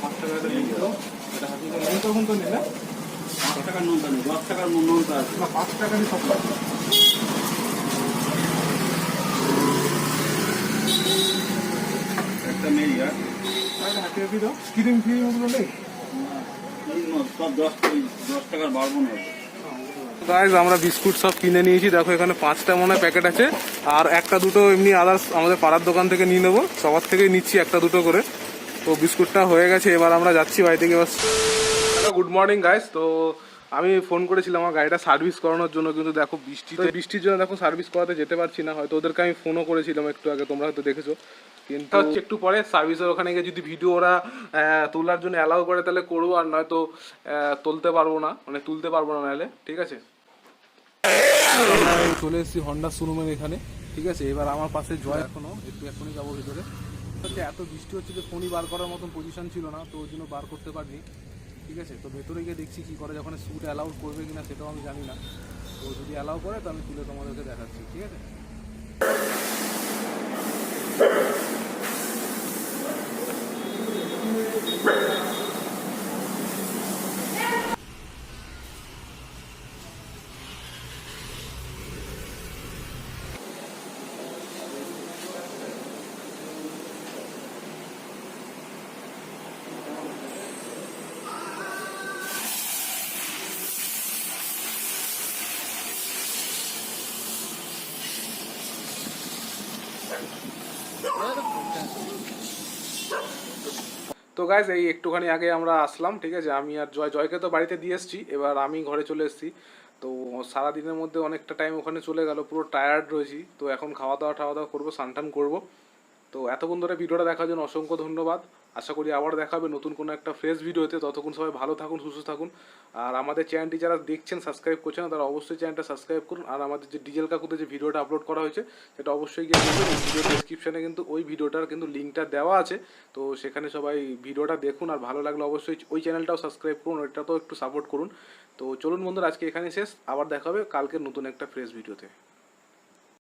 5 টাকা এটা নিয়ে গেলো। এটা হাতে নুন তো নেই না? 5 টাকার নুনটা নেই, 10 টাকার নুনটা আছে। না 5 টাকারই সব লাগবে। একটা নেই আর হ্যাপি হ্যাপি দাও। ক্রিম ফ্রি ওগুলো নেই? সব 10 টাকার বাড়বো না। গাইস আমরা বিস্কুট সব কিনে নিয়েছি, দেখো এখানে 5টা মনে হয় প্যাকেট আছে, আর একটা দুটো এমনি আদার্স আমাদের পাড়ার দোকান থেকে নিয়ে নেবো, সবার থেকেই নিচ্ছি একটা দুটো করে। তো বিস্কুটটা হয়ে গেছে, এবার আমরা যাচ্ছি বাড়ি থেকে। এবার হ্যালো গুড মর্নিং গাইস। তো আমি ফোন করেছিলাম আমার গাড়িটা সার্ভিস করানোর জন্য, কিন্তু দেখো বৃষ্টির জন্য দেখো সার্ভিস করাতে যেতে পারছি না। হয়তো ওদেরকে আমি ফোনও করেছিলাম একটু আগে, তোমরা হয়তো দেখেছো, কিন্তু হচ্ছে একটু পরে সার্ভিসের ওখানে গিয়ে যদি ভিডিও ওরা তোলার জন্য অ্যালাউ করে তাহলে করবো, আর নয়তো তুলতে পারবো না, মানে তুলতে পারবো না নাহলে। ঠিক আছে, আমরা চলে এসেছি হন্ডা শোরুমের এখানে। ঠিক আছে, এবার আমার পাশে জয়, এখনই যাবো ভিতরে। এত বৃষ্টি হচ্ছে যে ফোনই বার করার মতন পজিশন ছিল না, তো ওই জন্য বার করতে পারিনি। ঠিক আছে, তো ভেতরে গিয়ে দেখছি কী করে, যখন শ্যুট অ্যালাউ করবে কিনা সেটাও আমি জানি না। তো যদি অ্যালাউ করে তো আমি তুলে তোমাদেরকে দেখাচ্ছি। ঠিক আছে, তো গাইজ এই একটুখানি আগে আমরা আসলাম। ঠিক আছে, আমি আর জয়কে তো বাড়িতে দিয়ে এসেছি, এবার আমি ঘরে চলে এসেছি। তো সারাদিনের মধ্যে অনেকটা টাইম ওখানে চলে গেল, পুরো টায়ার্ড রয়েছি। তো এখন খাওয়া দাওয়া করবো, স্নান টান করবো। তো এতক্ষণ ধরে ভিডিওটা দেখার জন্য অসংখ্য ধন্যবাদ। আশা করি আবার দেখাবে নতুন কোনো একটা ফ্রেশ ভিডিওতে। ততক্ষণ সবাই ভালো থাকুন, সুস্থ থাকুন। আর আমাদের চ্যানেলটি যারা দেখছেন, সাবস্ক্রাইব করছেন না, তারা অবশ্যই চ্যানেলটা সাবস্ক্রাইব করুন। আর আমাদের যে ডিজেল কাকুতে যে ভিডিওটা আপলোড করা হয়েছে সেটা অবশ্যই গিয়ে দেখুন। ভিডিও ডেসক্রিপশানে কিন্তু ওই ভিডিওটার কিন্তু লিঙ্কটা দেওয়া আছে, তো সেখানে সবাই ভিডিওটা দেখুন। আর ভালো লাগলে অবশ্যই ওই চ্যানেলটাও সাবস্ক্রাইব করুন, ওইটাতেও একটু সাপোর্ট করুন। তো চলুন বন্ধুরা, আজকে এখানে শেষ। আবার দেখা হবে কালকের নতুন একটা ফ্রেশ ভিডিওতে।